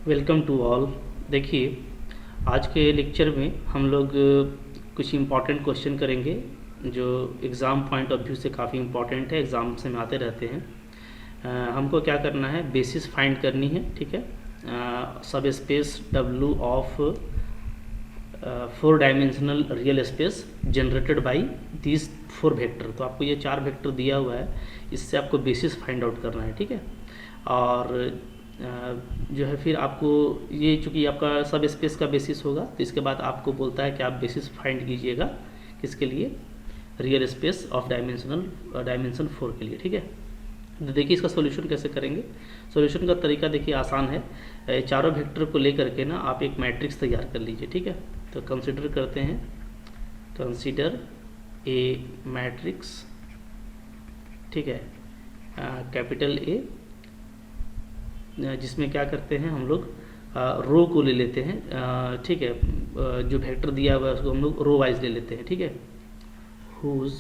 Welcome to all. देखिए, आज के लेक्चर में हम लोग कुछ इम्पॉर्टेंट क्वेश्चन करेंगे जो एग्ज़ाम पॉइंट ऑफ व्यू से काफ़ी इम्पॉर्टेंट है, एग्ज़ाम्स में आते रहते हैं। हमको क्या करना है, बेसिस फाइंड करनी है, ठीक है। सब space W of 4 dimensional real space generated by this 4 vector. तो आपको ये 4 वेक्टर दिया हुआ है, इससे आपको बेसिस फाइंड आउट करना है, ठीक है। और जो है फिर आपको ये, चूँकि आपका सब स्पेस का बेसिस होगा, तो इसके बाद आपको बोलता है कि आप बेसिस फाइंड कीजिएगा किसके लिए, रियल स्पेस ऑफ डायमेंशन 4 के लिए, ठीक है। तो देखिए इसका सॉल्यूशन कैसे करेंगे। सॉल्यूशन का तरीका देखिए आसान है। चारों वेक्टर को लेकर के ना आप एक मैट्रिक्स तैयार कर लीजिए, ठीक है। तो कंसिडर करते हैं, कंसिडर ए मैट्रिक्स, ठीक है, कैपिटल ए, जिसमें क्या करते हैं हम लोग रो को ले लेते हैं, ठीक है। जो वेक्टर दिया हुआ है उसको हम लोग रो वाइज ले लेते हैं, ठीक है। Whose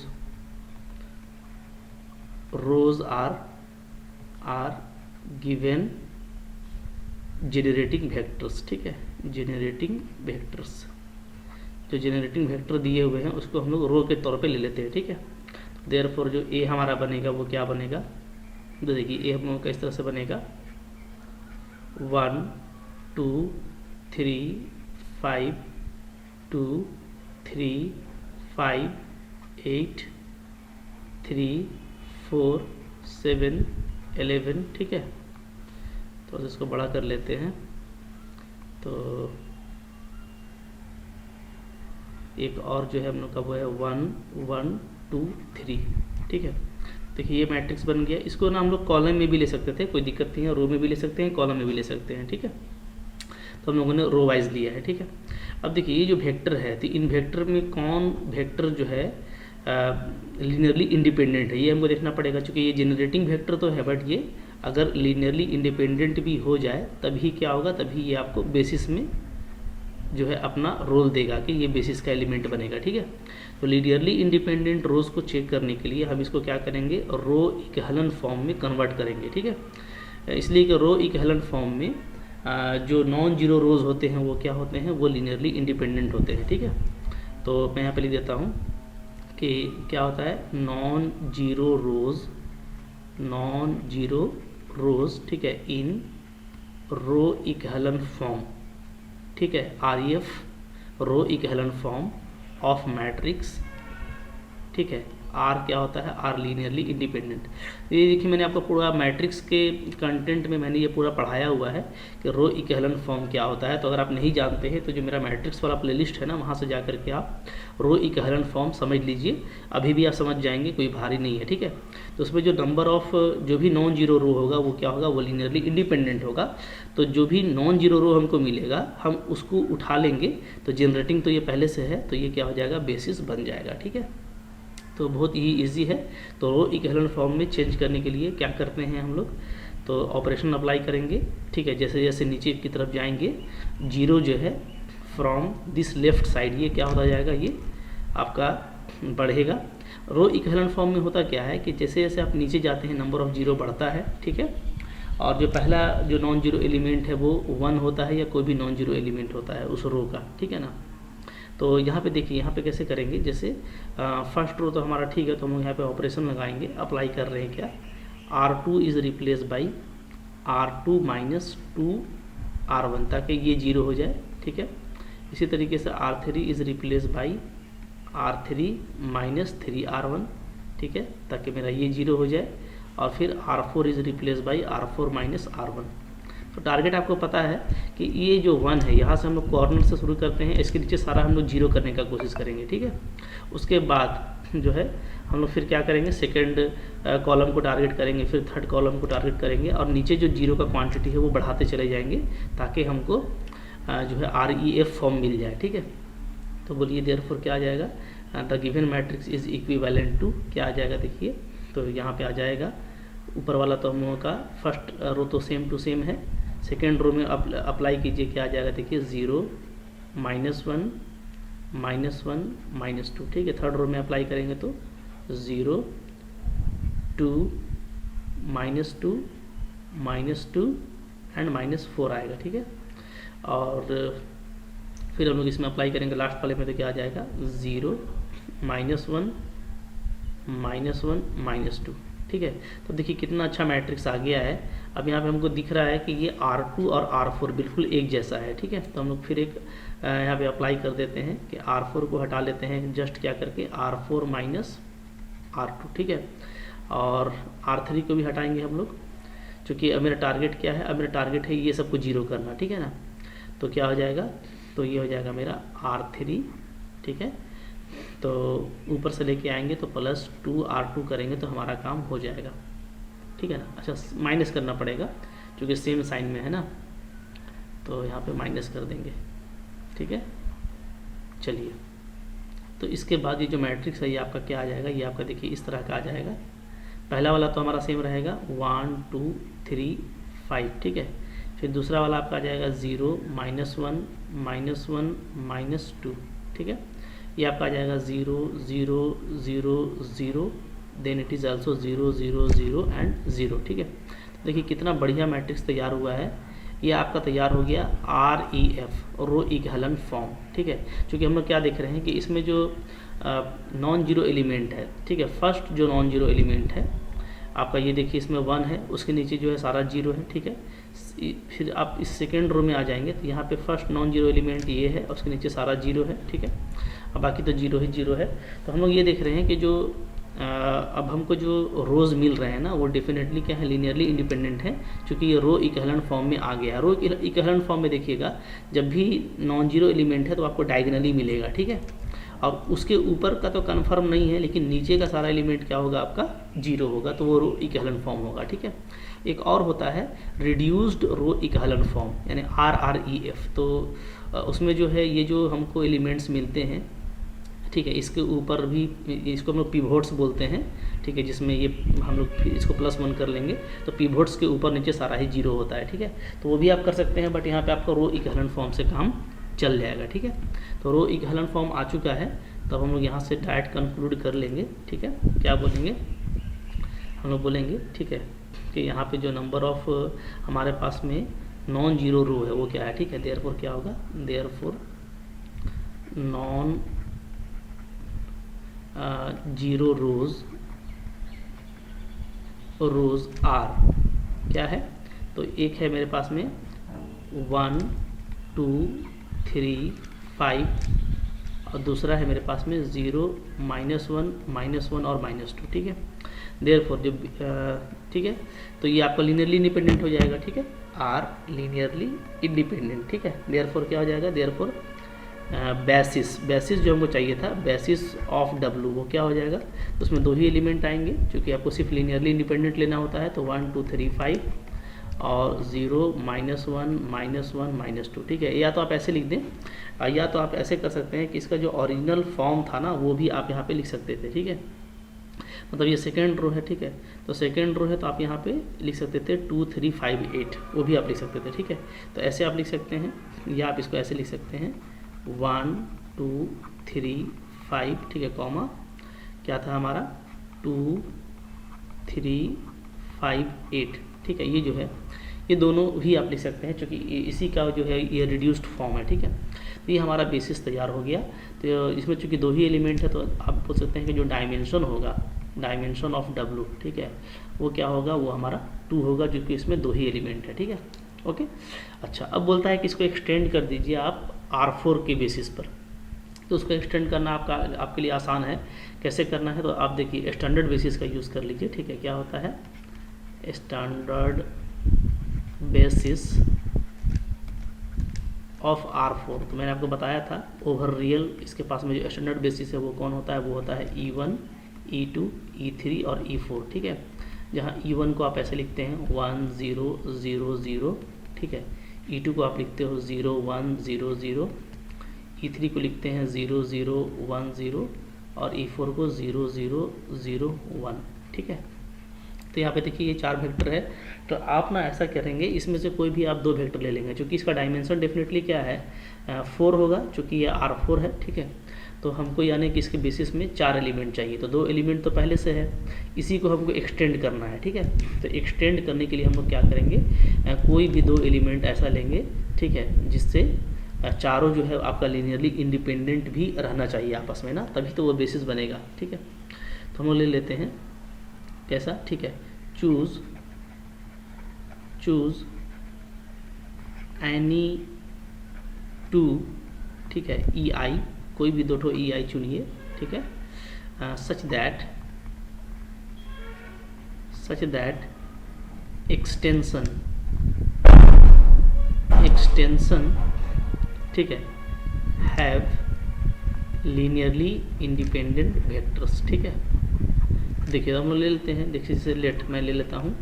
rows are given generating vectors, ठीक है, जेनरेटिंग वेक्टर्स। जो जेनरेटिंग वेक्टर दिए हुए हैं उसको हम लोग रो के तौर पे ले लेते हैं, ठीक है। देयरफॉर जो ए हमारा बनेगा वो क्या बनेगा, तो देखिए ए हम लोग का इस तरह से बनेगा 1 2 3 5 2 3 5 8 3 4 7 11, ठीक है। तो इसको बड़ा कर लेते हैं, तो एक और जो है हम लोग का वो है 1 1 2 3, ठीक है। देखिए ये मैट्रिक्स बन गया। इसको ना हम लोग कॉलम में भी ले सकते थे, कोई दिक्कत नहीं है, रो में भी ले सकते हैं, कॉलम में भी ले सकते हैं, ठीक है। तो हम लोगों ने रो वाइज लिया है, ठीक है। अब देखिए ये जो वेक्टर है, तो इन वेक्टर में कौन वेक्टर जो है लीनियरली इंडिपेंडेंट है, ये हमको देखना पड़ेगा। चूँकि ये जनरेटिंग वेक्टर तो है, बट ये अगर लीनियरली इंडिपेंडेंट भी हो जाए तभी क्या होगा, तभी ये आपको बेसिस में जो है अपना रोल देगा कि ये बेसिस का एलिमेंट बनेगा, ठीक है। तो लीनियरली इंडिपेंडेंट रोज को चेक करने के लिए हम इसको क्या करेंगे, रो इक्विवेलेंट फॉर्म में कन्वर्ट करेंगे, ठीक है। इसलिए कि रो इक्विवेलेंट फॉर्म में जो नॉन जीरो रोज होते हैं वो क्या होते हैं, वो लीनियरली इंडिपेंडेंट होते हैं, ठीक है। तो मैं यहाँ पे लिख देता हूँ कि क्या होता है, नॉन जीरो रोज, ठीक है, इन रो इक्विवेलेंट फॉर्म, ठीक है, REF row equivalent form of matrix, ठीक है। आर क्या होता है, आर लीनियरली इंडिपेंडेंट। ये देखिए मैंने आपको पूरा मैट्रिक्स के कंटेंट में मैंने ये पूरा पढ़ाया हुआ है कि रो इक्विवेलेंट फॉर्म क्या होता है। तो अगर आप नहीं जानते हैं तो जो मेरा मैट्रिक्स वाला प्लेलिस्ट है ना, वहाँ से जा करके आप रो इक्विवेलेंट फॉर्म समझ लीजिए, अभी भी आप समझ जाएंगे, कोई भारी नहीं है, ठीक है। तो उसमें जो नंबर ऑफ जो भी नॉन जीरो रो होगा वो क्या होगा, वो लीनियरली इंडिपेंडेंट होगा। तो जो भी नॉन जीरो रो हमको मिलेगा हम उसको उठा लेंगे। तो जनरेटिंग तो ये पहले से है, तो ये क्या हो जाएगा, बेसिस बन जाएगा, ठीक है। तो बहुत ही इजी है। तो रो इक्विवेलेंट फॉर्म में चेंज करने के लिए क्या करते हैं हम लोग, तो ऑपरेशन अप्लाई करेंगे, ठीक है। जैसे जैसे नीचे की तरफ जाएंगे, जीरो जो है फ्रॉम दिस लेफ्ट साइड, ये क्या होता जाएगा, ये आपका बढ़ेगा। रो इक्विवेलेंट फॉर्म में होता क्या है कि जैसे जैसे आप नीचे जाते हैं नंबर ऑफ जीरो बढ़ता है, ठीक है। और जो पहला जो नॉन जीरो एलिमेंट है वो 1 होता है, या कोई भी नॉन जीरो एलिमेंट होता है उस रो का, ठीक है ना। तो यहाँ पे देखिए, यहाँ पे कैसे करेंगे, जैसे फर्स्ट रो तो हमारा ठीक है, तो हम यहाँ पे ऑपरेशन लगाएंगे, अप्लाई कर रहे हैं क्या, R2 is replace by R2 minus 2R1, ताकि ये जीरो हो जाए, ठीक है। इसी तरीके से R3 is replace by R3 minus 3R1, ठीक है, ताकि मेरा ये जीरो हो जाए। और फिर R4 is replace by R4 minus R1। तो टारगेट आपको पता है कि ये जो 1 है, यहाँ से हम लोग कॉर्नर से शुरू करते हैं, इसके नीचे सारा हम लोग जीरो करने का कोशिश करेंगे, ठीक है। उसके बाद जो है हम लोग फिर क्या करेंगे, सेकंड कॉलम को टारगेट करेंगे, फिर थर्ड कॉलम को टारगेट करेंगे, और नीचे जो जीरो का क्वांटिटी है वो बढ़ाते चले जाएंगे, ताकि हमको जो है REF फॉर्म मिल जाए, ठीक है। तो बोलिए देयरफॉर क्या आ जाएगा, the given matrix is equivalent to, क्या आ जाएगा, देखिए तो यहाँ पे आ जाएगा, ऊपर वाला तो हम लोगों का फर्स्ट रो तो सेम टू सेम है, सेकेंड रो में अप्लाई कीजिए, क्या आ जाएगा, देखिए 0 -1 -1 -2, ठीक है। थर्ड रो में अप्लाई करेंगे तो 0 2 -2 -2 एंड -4 आएगा, ठीक है। और फिर हम लोग इसमें अप्लाई करेंगे लास्ट वाले में, तो क्या आ जाएगा 0 -1 -1 -2, ठीक है। तो देखिए कितना अच्छा मैट्रिक्स आ गया है। अब यहाँ पे हमको दिख रहा है कि ये R2 और R4 बिल्कुल एक जैसा है, ठीक है। तो हम लोग फिर एक यहाँ पे अप्लाई कर देते हैं कि R4 को हटा लेते हैं, जस्ट क्या करके R4 -R2, ठीक है। और R3 को भी हटाएंगे हम लोग, क्योंकि अब मेरा टारगेट क्या है, अब मेरा टारगेट है ये सबको 0 करना, ठीक है ना। तो क्या हो जाएगा, तो ये हो जाएगा मेरा R3, ठीक है। तो ऊपर से लेके आएंगे तो +2 R2 करेंगे तो हमारा काम हो जाएगा, ठीक है ना। अच्छा, माइनस करना पड़ेगा क्योंकि सेम साइन में है ना, तो यहाँ पे माइनस कर देंगे, ठीक है। चलिए, तो इसके बाद ये जो मैट्रिक्स है ये आपका क्या आ जाएगा, ये आपका देखिए इस तरह का आ जाएगा। पहला वाला तो हमारा सेम रहेगा 1 2 3 5, ठीक है। फिर दूसरा वाला आपका आ जाएगा 0 -1 -1 -2, ठीक है। ये आपका आ जाएगा 0 0 0 0, then it is also 0 0 0 and 0, ठीक है। तो देखिए कितना बढ़िया मैट्रिक्स तैयार हुआ है। ये आपका तैयार हो गया REF, रो इक्विवेलेंट फॉर्म, ठीक है। क्योंकि हम लोग क्या देख रहे हैं कि इसमें जो नॉन जीरो एलिमेंट है, ठीक है, फर्स्ट जो नॉन जीरो एलिमेंट है आपका, ये देखिए इसमें 1 है, उसके नीचे जो है सारा 0 है, ठीक है। फिर आप इस सेकेंड रो में आ जाएंगे तो यहाँ पे फर्स्ट नॉन जीरो एलिमेंट ये है, उसके नीचे सारा 0 है, ठीक है। अब बाकी तो 0 ही 0 है। तो हम लोग ये देख रहे हैं कि जो अब हमको जो रोज़ मिल रहे हैं ना, वो डेफिनेटली क्या है, लीनियरली इंडिपेंडेंट है, क्योंकि ये रो इक्विवेलेंट फॉर्म में आ गया है। रो इक्विवेलेंट फॉर्म में देखिएगा, जब भी नॉन जीरो एलिमेंट है तो आपको डायगोनली मिलेगा, ठीक है। और उसके ऊपर का तो कन्फर्म नहीं है, लेकिन नीचे का सारा एलिमेंट क्या होगा, आपका 0 होगा, तो वो रो इक्विवेलेंट फॉर्म होगा, ठीक है। एक और होता है रिड्यूस्ड रो इक्विवेलेंट फॉर्म, यानी RREF। तो उसमें जो है ये जो हमको एलिमेंट्स मिलते हैं, ठीक है, इसके ऊपर भी, इसको हम लोग पिवोट्स बोलते हैं, ठीक है, जिसमें ये हम लोग इसको +1 कर लेंगे तो पिवोट्स के ऊपर नीचे सारा ही 0 होता है, ठीक है। तो वो भी आप कर सकते हैं, बट यहाँ पे आपका रो इक्विवेलेंट फॉर्म से काम चल जाएगा, ठीक है। तो रो इक्विवेलेंट फॉर्म आ चुका है, तब हम लोग यहाँ से डायरेक्ट कंक्लूड कर लेंगे, ठीक है। क्या बोलेंगे हम लोग, बोलेंगे ठीक है कि यहाँ पे जो नंबर ऑफ हमारे पास में नॉन जीरो रो है वो क्या है, ठीक है। देयरफॉर क्या होगा, therefore non zero rows are क्या है, तो एक है मेरे पास में 1 2 3 5, और दूसरा है मेरे पास में 0 -1 -1 और -2, ठीक है। देयरफॉर जब ठीक है, तो ये आपका लीनियरली इंडिपेंडेंट हो जाएगा, ठीक है, आर लीनियरली इंडिपेंडेंट, ठीक है। देयरफॉर क्या हो जाएगा, देयरफॉर बेसिस जो हमको चाहिए था, बेसिस ऑफ W, वो क्या हो जाएगा, तो उसमें 2 ही एलिमेंट आएंगे, क्योंकि आपको सिर्फ लीनियरली इंडिपेंडेंट लेना होता है। तो 1 2 3 5 और 0 -1 -1 -2, ठीक है। या तो आप ऐसे लिख दें, या तो आप ऐसे कर सकते हैं कि इसका जो ओरिजिनल फॉर्म था ना, वो भी आप यहाँ पे लिख सकते थे, ठीक है। मतलब ये सेकेंड रो है, ठीक है, तो सेकेंड रो है तो आप यहाँ पे लिख सकते थे 2 3 5 8, वो भी आप लिख सकते थे, ठीक है। तो ऐसे आप लिख सकते हैं, या आप इसको ऐसे लिख सकते हैं 1 2 3 5, ठीक है, कॉमा क्या था हमारा 2 3 5 8, ठीक है। ये जो है, ये दोनों भी आप लिख सकते हैं, क्योंकि इसी का जो है ये रिड्यूस्ड फॉर्म है, ठीक है। तो ये हमारा बेसिस तैयार हो गया। तो इसमें चूंकि 2 ही एलिमेंट है, तो आप बोल सकते हैं कि जो डायमेंशन होगा, डायमेंशन ऑफ W, ठीक है, वो क्या होगा, वो हमारा 2 होगा, क्योंकि इसमें 2 ही एलिमेंट है, ठीक है। ओके, अच्छा, अब बोलता है कि इसको एक्सटेंड कर दीजिए आप R4 के बेसिस पर। तो उसको एक्सटेंड करना आपके लिए आसान है। कैसे करना है, तो आप देखिए स्टैंडर्ड बेसिस का यूज़ कर लीजिए, ठीक है। क्या होता है, स्टैंडर्ड बेसिस ऑफ R4। तो मैंने आपको बताया था ओवर रियल, इसके पास में जो स्टैंडर्ड बेसिस है वो कौन होता है, वो होता है E1 E2 E3 और E4, ठीक है। जहाँ E1 को आप ऐसे लिखते हैं 1 0 0 0, ठीक है। E2 को आप लिखते हो 0 1 0 0, E3 को लिखते हैं 0 0 1 0, और E4 को 0 0 0 1, ठीक है। तो यहाँ पे देखिए ये 4 वेक्टर है। तो आप ना ऐसा करेंगे, इसमें से कोई भी आप 2 वेक्टर ले लेंगे, क्योंकि इसका डायमेंशन डेफिनेटली क्या है 4 होगा, क्योंकि ये R4 है, ठीक है। तो तो हमको यानी कि इसके बेसिस में 4 एलिमेंट चाहिए, तो 2 एलिमेंट तो पहले से है, इसी को हमको एक्सटेंड करना है, ठीक है। तो एक्सटेंड करने के लिए हम लोग क्या करेंगे, कोई भी 2 एलिमेंट ऐसा लेंगे, ठीक है, जिससे चारों जो है आपका लीनियरली इंडिपेंडेंट भी रहना चाहिए आपस में ना, तभी तो वो बेसिस बनेगा, ठीक है। तो हम लोग ले लेते हैं कैसा, ठीक है, चूज एनी 2, ठीक है, ई आई, कोई भी 2 ई आई चुनिए, ठीक है, सच दैट एक्सटेंशन, ठीक है, हैव लीनियरली इंडिपेंडेंट वेक्टर्स, ठीक है। देखिए हम लोग ले लेते हैं, देखिए जैसे लेट मैं ले लेता हूँ,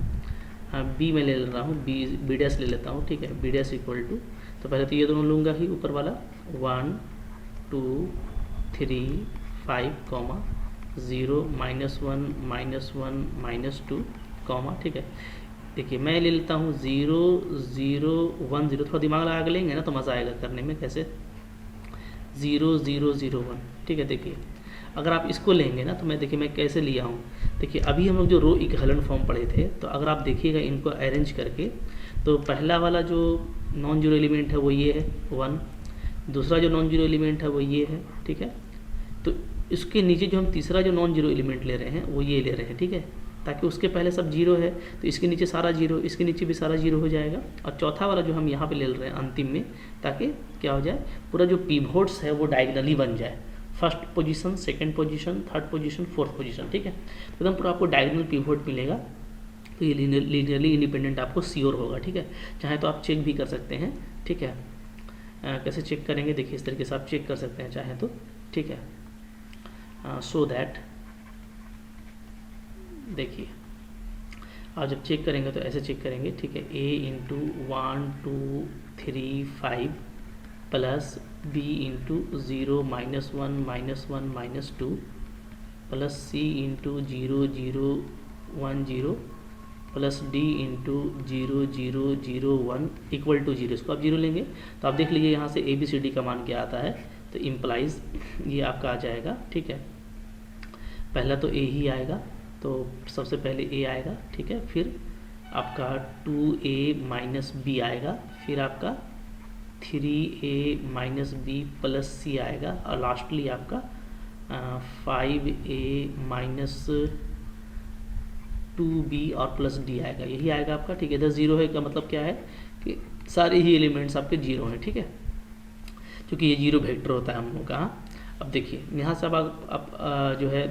बी में ले रहा हूँ, बी डैश ले लेता हूँ, ठीक है, बी डैश इक्वल टू, तो पहले तो ये दोनों लूँगा ही ऊपर वाला 1 2 3 5 कॉमा 0 -1 -2 कॉमा, ठीक है। देखिए मैं ले लेता हूँ 0 0 1 0, थोड़ा दिमाग लगा के लेंगे ना तो मज़ा आएगा करने में, कैसे 0 0 0 1, ठीक है। देखिए अगर आप इसको लेंगे ना तो मैं देखिए मैं कैसे लिया हूँ, देखिए अभी हम लोग जो रो इक्विवेलेंट फॉर्म पढ़े थे, तो अगर आप देखिएगा इनको अरेंज करके, तो पहला वाला जो नॉन जीरो एलिमेंट है वो ये है 1, दूसरा जो नॉन जीरो एलिमेंट है वो ये है, ठीक है। तो इसके नीचे जो हम तीसरा जो नॉन जीरो एलिमेंट ले रहे हैं वो ये ले रहे हैं, ठीक है, ताकि उसके पहले सब जीरो है तो इसके नीचे सारा जीरो, इसके नीचे भी सारा जीरो हो जाएगा, और चौथा वाला जो हम यहाँ पे ले रहे हैं अंतिम में, ताकि क्या हो जाए, पूरा जो पिवोट्स है वो डायगोनली बन जाए, first position, second position, third position, fourth position, ठीक है। तो एकदम पूरा आपको डायगोनल पिवोट मिलेगा, तो ये लीनियरली इंडिपेंडेंट आपको श्योर होगा, ठीक है। चाहे तो आप चेक भी कर सकते हैं, ठीक है। कैसे चेक करेंगे, देखिए इस तरीके से आप चेक कर सकते हैं चाहे तो, ठीक है। सो दैट देखिए आप जब चेक करेंगे तो ऐसे चेक करेंगे, ठीक है, a into 1 2 3 5 plus b into 0 -1 -2 plus c into 0 0 1 0 plus d into 0 0 0 1 equal to 0। इसको आप 0 लेंगे तो आप देख लीजिए यहाँ से ABCD का मान क्या आता है, तो इम्प्लाइज ये आपका आ जाएगा, ठीक है। पहला तो A ही आएगा, तो सबसे पहले A आएगा, ठीक है, फिर आपका 2A - B आएगा, फिर आपका 3A - B प्लस C आएगा, और लास्टली आपका 5A - 2B और प्लस D आएगा, यही आएगा आपका, ठीक है। इधर 0 है का मतलब क्या है कि सारे ही एलिमेंट्स आपके 0 हैं, ठीक है, क्योंकि ये 0 वेक्टर होता है हम लोग का। अब देखिए यहाँ से आप जो है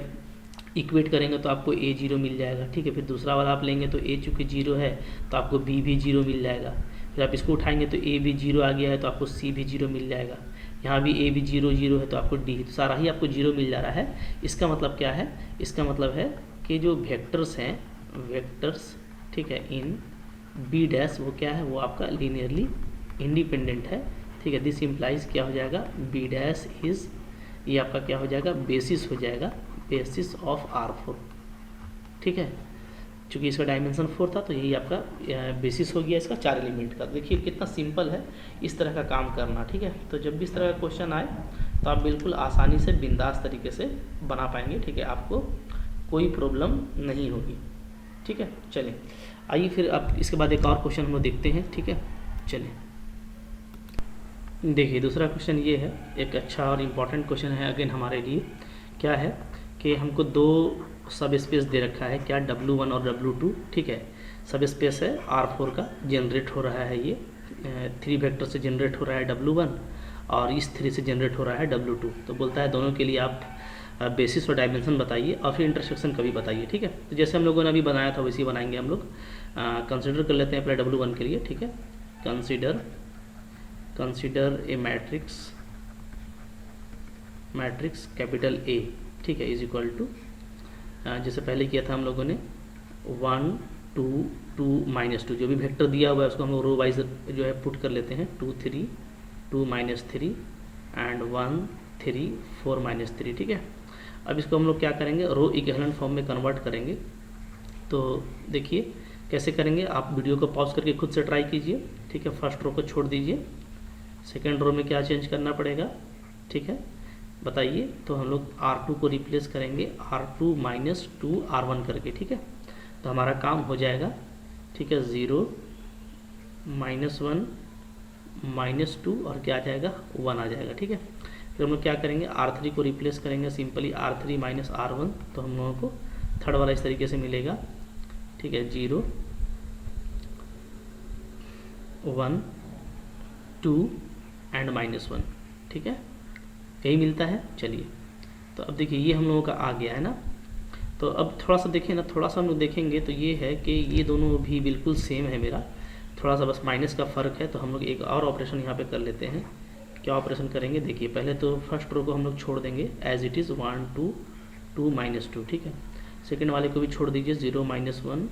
इक्वेट करेंगे तो आपको A 0 मिल जाएगा, ठीक है। फिर दूसरा वाला आप लेंगे तो A चूँकि 0 है तो आपको B भी 0 मिल जाएगा, फिर आप इसको उठाएंगे तो A भी 0 आ गया है तो आपको C भी 0 मिल जाएगा, यहाँ भी A भी 0 0 है तो आपको D, तो सारा ही आपको 0 मिल जा रहा है। इसका मतलब क्या है, इसका मतलब है कि जो वेक्टर्स हैं, वेक्टर्स, ठीक है, इन B डैश वो क्या है, वो आपका लीनियरली इंडिपेंडेंट है, ठीक है। दिस इम्प्लाइज क्या हो जाएगा, B डैश इज, ये आपका क्या हो जाएगा, बेसिस हो जाएगा, बेसिस ऑफ R4, ठीक है। चूँकि इसका डायमेंशन 4 था तो यही आपका बेसिस हो गया इसका 4 एलिमेंट का। देखिए कितना सिंपल है इस तरह का काम करना, ठीक है। तो जब भी इस तरह का क्वेश्चन आए तो आप बिल्कुल आसानी से बिंदास तरीके से बना पाएंगे, ठीक है, आपको कोई प्रॉब्लम नहीं होगी, ठीक है। चलिए आइए फिर अब इसके बाद एक और क्वेश्चन हम लोग देखते हैं, ठीक है। चलिए देखिए दूसरा क्वेश्चन ये है, एक अच्छा और इम्पॉर्टेंट क्वेश्चन है अगेन हमारे लिए। क्या है कि हमको 2 सब स्पेस दे रखा है, क्या W1 और W2, ठीक है। सब स्पेस है R4 का, जनरेट हो रहा है ये 3 वेक्टर से जनरेट हो रहा है W1 और इस 3 से जनरेट हो रहा है W2। तो बोलता है दोनों के लिए आप बेसिस और डायमेंशन बताइए और फिर इंटरसेक्शन कभी बताइए, ठीक है। तो जैसे हम लोगों ने अभी बनाया था वैसे ही बनाएंगे हम लोग। कंसिडर कर लेते हैं पहले W1 के लिए, ठीक है। Consider a matrix capital A, ठीक है, इज इक्वल टू, जैसे पहले किया था हम लोगों ने 1 2 2 -2, जो भी वेक्टर दिया हुआ है उसको हम लोग रो वाइज जो है पुट कर लेते हैं, 2 3 2 -3 एंड 1 3 4 -3, ठीक है। अब इसको हम लोग क्या करेंगे, रो इक्विवेलेंट फॉर्म में कन्वर्ट करेंगे। तो देखिए कैसे करेंगे, आप वीडियो को पॉज करके खुद से ट्राई कीजिए, ठीक है। फर्स्ट रो को छोड़ दीजिए, सेकेंड रो में क्या चेंज करना पड़ेगा, ठीक है, बताइए। तो हम लोग R2 को रिप्लेस करेंगे R2 माइनस 2R1 करके, ठीक है। तो हमारा काम हो जाएगा, ठीक है। 0 -1 -2 और क्या आ जाएगा, 1 आ जाएगा, ठीक है। फिर हम लोग क्या करेंगे, R3 को रिप्लेस करेंगे सिंपली R3 माइनस R1, तो हम लोगों को थर्ड वाला इस तरीके से मिलेगा, ठीक है। 0 1 2 एंड -1, ठीक है, यही मिलता है। चलिए, तो अब देखिए ये हम लोगों का आ गया है ना। तो अब थोड़ा सा देखें ना, थोड़ा सा हम लोग देखेंगे तो ये है कि ये दोनों भी बिल्कुल सेम है मेरा, थोड़ा सा बस माइनस का फ़र्क है। तो हम लोग एक और ऑपरेशन यहाँ पे कर लेते हैं। क्या ऑपरेशन करेंगे, देखिए पहले तो फर्स्ट रो को हम लोग छोड़ देंगे एज इट इज़ 1 2 2 -2, ठीक है। सेकेंड वाले को भी छोड़ दीजिए 0 -1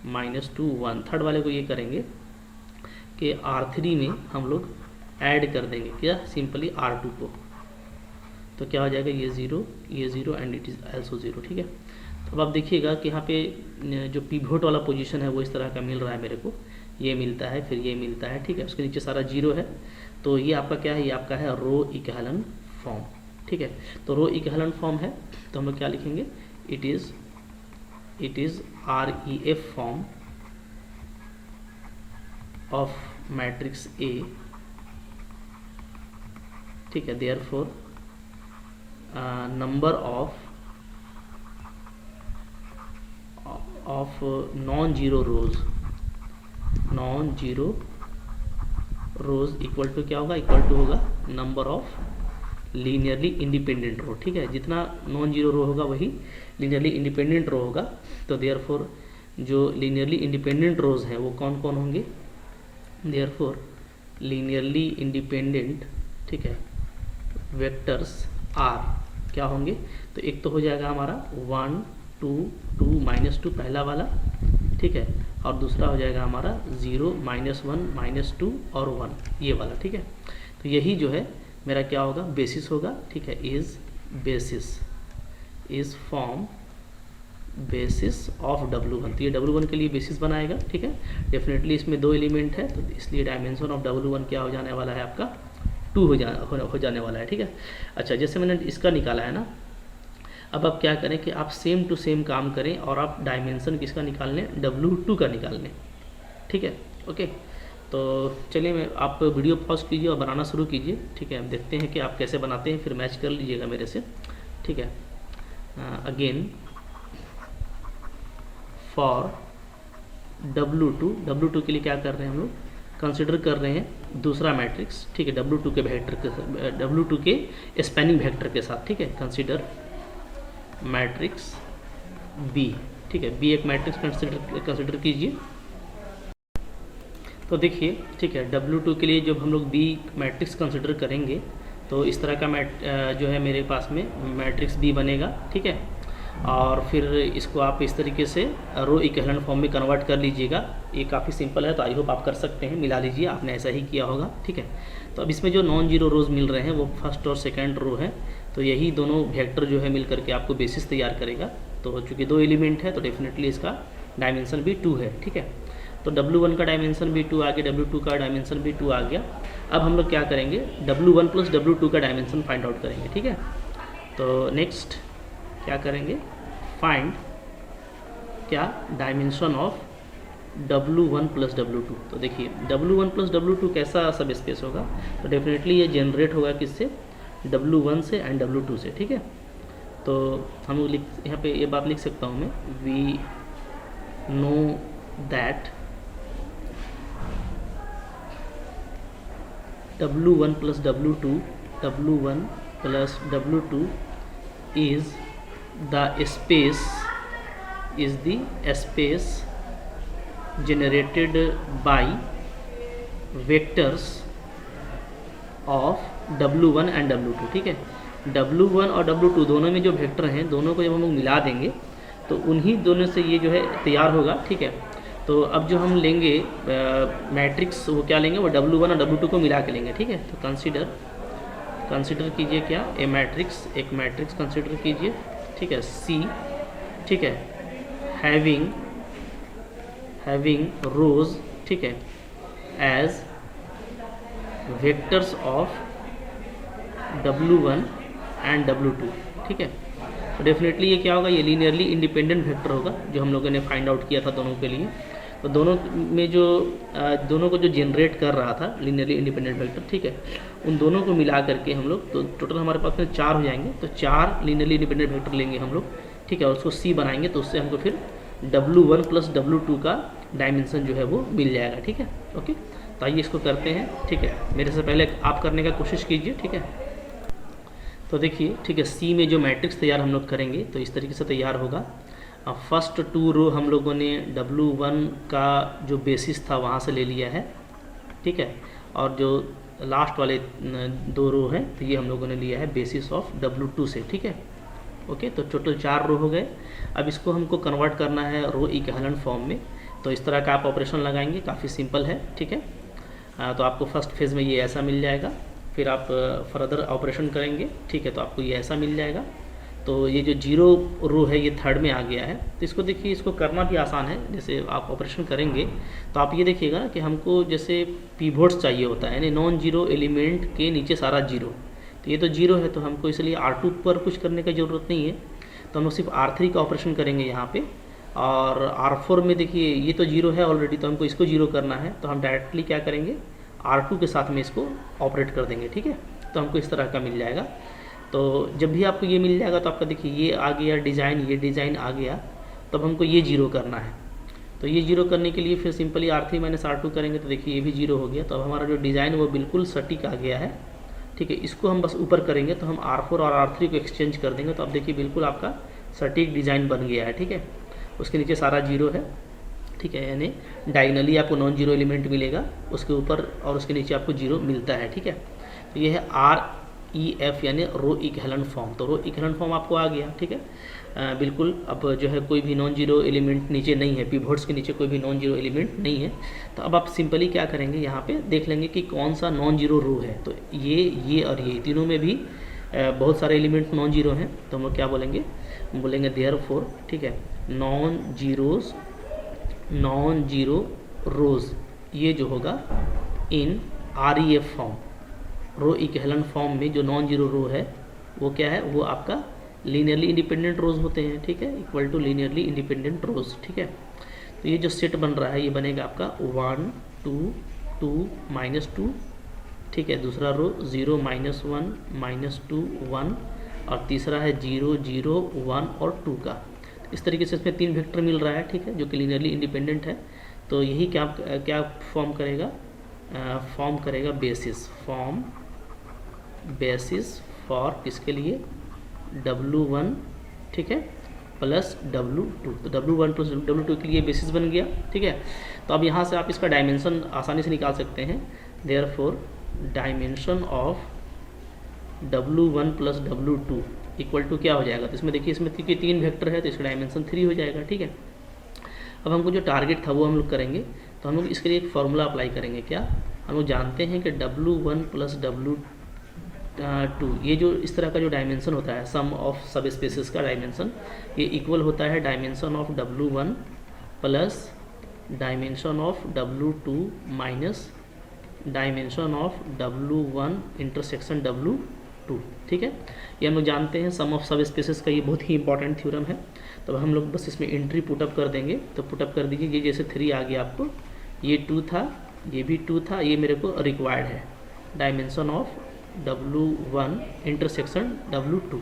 -2 1। थर्ड वाले को ये करेंगे कि R3 में हम लोग ऐड कर देंगे क्या, सिंपली R2 को। तो क्या हो जाएगा, ये 0 एंड इट इज़ आल्सो 0, ठीक है। तो अब आप देखिएगा कि यहाँ पे जो पिवोट वाला पोजीशन है वो इस तरह का मिल रहा है मेरे को, ये मिलता है, फिर ये मिलता है, ठीक है। उसके नीचे सारा 0 है। तो ये आपका क्या है, ये आपका है रो इक्विवेलेंट फॉर्म, ठीक है। तो रो इक्विवेलेंट फॉर्म है, तो हम लोग क्या लिखेंगे, it is REF form of matrix A, ठीक है। Therefore number of non zero rows equal to क्या होगा, इक्वल टू होगा number of linearly independent row, ठीक है। जितना नॉन जीरो रो होगा वही लीनियरली इंडिपेंडेंट रो होगा। तो देयरफॉर जो लीनियरली इंडिपेंडेंट रोज हैं वो कौन कौन होंगे, देयरफॉर लीनियरली इंडिपेंडेंट, ठीक है, वेक्टर्स आर क्या होंगे। तो एक तो हो जाएगा हमारा 1 2 2 -2 पहला वाला, ठीक है। और दूसरा हो जाएगा हमारा 0 -1 -2 और 1 ये वाला, ठीक है। तो यही जो है मेरा क्या होगा, बेसिस होगा, ठीक है। Is form basis of W1। तो ये W1 के लिए बेसिस बनाएगा, ठीक है। डेफिनेटली इसमें 2 एलिमेंट है, तो इसलिए डायमेंशन ऑफ W1 क्या हो जाने वाला है आपका, 2 हो जाने वाला है, ठीक है। अच्छा, जैसे मैंने इसका निकाला है ना, अब आप क्या करें कि आप सेम टू सेम काम करें और आप डायमेंशन किसका निकाल लें, W2 का निकाल लें, ठीक है। ओके, तो चलिए मैं आप वीडियो पॉज कीजिए और बनाना शुरू कीजिए, ठीक है। हम देखते हैं कि आप कैसे बनाते हैं, फिर मैच कर लीजिएगा मेरे से, ठीक है। अगेन फॉर W2 के लिए क्या कर रहे हैं हम लोग, कंसिडर कर रहे हैं दूसरा मैट्रिक्स, ठीक है। W2 के वेक्टर के W2 के स्पैनिंग वेक्टर के साथ, ठीक है। कंसिडर मैट्रिक्स B, ठीक है। B एक मैट्रिक्स कंसिडर कीजिए। तो देखिए, ठीक है, W2 के लिए जब हम लोग B मैट्रिक्स कंसिडर करेंगे तो इस तरह का जो है मेरे पास में मैट्रिक्स B बनेगा, ठीक है। और फिर इसको आप इस तरीके से रो इक्विवेलेंट फॉर्म में कन्वर्ट कर लीजिएगा। ये काफ़ी सिंपल है, तो आई होप आप कर सकते हैं, मिला लीजिए, आपने ऐसा ही किया होगा, ठीक है। तो अब इसमें जो नॉन जीरो रोज मिल रहे हैं वो फर्स्ट और सेकंड रो है, तो यही दोनों वेक्टर जो है मिल करके आपको बेसिस तैयार करेगा। तो चूँकि 2 एलिमेंट है तो डेफिनेटली इसका डायमेंशन भी 2 है, ठीक है। तो W1 का डायमेंशन भी 2 आ गया, W2 का डायमेंशन भी 2 आ गया। अब हम लोग क्या करेंगे, W1 प्लस W2 का डायमेंशन फाइंड आउट करेंगे, ठीक है। तो नेक्स्ट क्या करेंगे, फाइंड क्या, dimension of W1 plus W2। तो देखिए W1 प्लस W2 कैसा सब स्पेस होगा, तो डेफिनेटली ये जनरेट होगा किससे, W1 से एंड W2 से, ठीक है। तो हम लोग यहाँ पे ये बात लिख सकता हूँ मैं, we know that W1 plus W2 is the space generated by vectors of W1 and W2, ठीक है। W1 और W2 दोनों में जो वेक्टर हैं, दोनों को जब हम लोग मिला देंगे तो उन्हीं दोनों से ये जो है तैयार होगा, ठीक है। तो अब जो हम लेंगे मैट्रिक्स, वो क्या लेंगे, वो W1 और W2 को मिला के लेंगे, ठीक है। तो कंसिडर कीजिए क्या, एक मैट्रिक्स कंसिडर कीजिए, ठीक है, C, ठीक है, हैविंग रोज, ठीक है, as vectors of W1 and W2, ठीक है। तो डेफिनेटली ये क्या होगा, ये लीनियरली इंडिपेंडेंट वेक्टर होगा जो हम लोगों ने फाइंड आउट किया था दोनों के लिए। तो दोनों में जो दोनों को जो जनरेट कर रहा था लीनियरली इंडिपेंडेंट वेक्टर, ठीक है, उन दोनों को मिला करके हम लोग, तो टोटल हमारे पास में 4 हो जाएंगे। तो 4 लीनियरली इंडिपेंडेंट वेक्टर लेंगे हम लोग, ठीक है, और उसको C बनाएंगे, तो उससे हमको फिर W1 + W2 का डायमेंशन जो है वो मिल जाएगा, ठीक है। ओके, तो आइए इसको करते हैं, ठीक है। मेरे से पहले आप करने का कोशिश कीजिए, ठीक है। तो देखिए, ठीक है, C में जो मैट्रिक्स तैयार हम लोग करेंगे तो इस तरीके से तैयार होगा। फर्स्ट 2 रो हम लोगों ने W1 का जो बेसिस था वहाँ से ले लिया है, ठीक है, और जो लास्ट वाले 2 रो हैं तो ये हम लोगों ने लिया है बेसिस ऑफ W2 से, ठीक है। ओके, तो टोटल 4 रो हो गए। अब इसको हमको कन्वर्ट करना है रो इक्विवेलेंट फॉर्म में, तो इस तरह का आप ऑपरेशन लगाएंगे, काफ़ी सिंपल है, ठीक है। तो आपको फर्स्ट फेज़ में ये ऐसा मिल जाएगा, फिर आप फर्दर ऑपरेशन करेंगे, ठीक है, तो आपको ये ऐसा मिल जाएगा। तो ये जो 0 रो है ये थर्ड में आ गया है। तो इसको देखिए, इसको करना भी आसान है। जैसे आप ऑपरेशन करेंगे तो आप ये देखिएगा कि हमको जैसे पिवोट्स चाहिए होता है, यानी नॉन जीरो एलिमेंट के नीचे सारा जीरो। तो ये तो 0 है, तो हमको इसलिए R2 पर कुछ करने की ज़रूरत नहीं है, तो हम लोग सिर्फ R3 का ऑपरेशन करेंगे यहाँ पे। और R4 में देखिए ये तो 0 है ऑलरेडी, तो हमको इसको 0 करना है, तो हम डायरेक्टली क्या करेंगे, R2 के साथ में इसको ऑपरेट कर देंगे, ठीक है। तो हमको इस तरह का मिल जाएगा। तो जब भी आपको ये मिल जाएगा तो आपका देखिए ये आ गया डिज़ाइन, ये डिज़ाइन आ गया, तब हमको ये 0 करना है। तो ये 0 करने के लिए फिर सिंपली R3 - R2 करेंगे, तो देखिए ये भी 0 हो गया। तो अब हमारा जो डिज़ाइन वो बिल्कुल सटीक आ गया है, ठीक है। इसको हम बस ऊपर करेंगे, तो हम R4 और R3 को एक्सचेंज कर देंगे, तो अब देखिए बिल्कुल आपका सटीक डिज़ाइन बन गया है, ठीक है। उसके नीचे सारा 0 है, ठीक है, यानी डायगनली आपको नॉन जीरो एलिमेंट मिलेगा, उसके ऊपर और उसके नीचे आपको 0 मिलता है, ठीक है। तो ये है REF यानी रो इक्विवेलेंट फॉर्म। तो रो इक्विवेलेंट फॉर्म आपको आ गया, ठीक है। बिल्कुल, अब जो है कोई भी नॉन जीरो एलिमेंट नीचे नहीं है, पिवोट्स के नीचे कोई भी नॉन जीरो एलिमेंट नहीं है। तो अब आप सिंपली क्या करेंगे, यहाँ पे देख लेंगे कि कौन सा नॉन जीरो रो है। तो ये और ये तीनों में भी बहुत सारे एलिमेंट नॉन जीरो हैं, तो हम लोग क्या बोलेंगे, देयरफॉर, ठीक है, नॉन जीरो रोज, ये जो होगा इन REF फॉर्म, रो इक्विवेलेंट फॉर्म में जो नॉन जीरो रो है वो क्या है, वो आपका लीनियरली इंडिपेंडेंट रोज होते हैं, ठीक है, इक्वल टू लीनियरली इंडिपेंडेंट रोज, ठीक है। तो ये जो सेट बन रहा है ये बनेगा आपका 1 2 2 -2, ठीक है। दूसरा रो 0 -1 -2 1, और तीसरा है 0 0 1 और 2 का। इस तरीके से इसमें 3 वेक्टर मिल रहा है, ठीक है, जो कि लीनियरली इंडिपेंडेंट है। तो यही क्या फॉर्म करेगा, फॉर्म करेगा बेसिस फॉर किसके लिए, W1, ठीक है, प्लस W2। तो W1 प्लस W2 के लिए बेसिस बन गया, ठीक है। तो अब यहाँ से आप इसका डायमेंशन आसानी से निकाल सकते हैं। Therefore dimension of W1 plus W2 equal to क्या हो जाएगा, तो इसमें देखिए इसमें 3 वेक्टर है, तो इसका डायमेंशन 3 हो जाएगा, ठीक है। अब हमको जो टारगेट था वो हम लोग करेंगे, तो हम लोग इसके लिए एक फॉर्मूला अप्लाई करेंगे। क्या हम लोग जानते हैं कि W1 प्लस W2, ये जो इस तरह का जो डायमेंशन होता है, सम ऑफ सब स्पेसिस का डायमेंशन, ये इक्वल होता है dimension of W1 plus dimension of W2 minus dimension of W1 intersection W2, ठीक है। ये हम लोग जानते हैं सम ऑफ सब स्पेसिस का, ये बहुत ही इंपॉर्टेंट थ्योरम है। तो हम लोग बस इसमें एंट्री पुटअप कर देंगे। तो पुटअप कर दीजिए, ये जैसे 3 आ गया आपको, ये 2 था, ये भी 2 था, ये मेरे को रिक्वायर्ड है dimension of W1 intersection W2।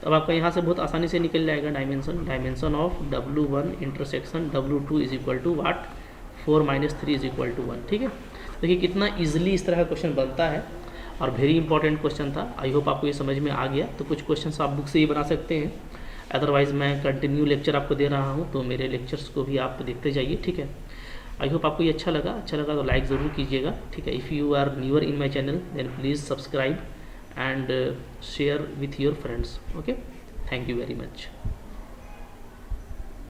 तो अब आपका यहाँ से बहुत आसानी से निकल जाएगा dimension of W1 intersection W2 is equal to what, 4 - 3 is equal to 1, ठीक है। देखिए कितना ईजिली इस तरह का क्वेश्चन बनता है, और वेरी इंपॉर्टेंट क्वेश्चन था। आई होप आपको ये समझ में आ गया। तो कुछ क्वेश्चंस आप बुक से ही बना सकते हैं, अदरवाइज़ मैं कंटिन्यू लेक्चर आपको दे रहा हूँ, तो मेरे लेक्चर्स को भी आप देखते जाइए, ठीक है। आई होप आपको ये अच्छा लगा तो लाइक ज़रूर कीजिएगा, ठीक है। If you are newer in my channel then please subscribe and share with your friends, okay. Thank you very much.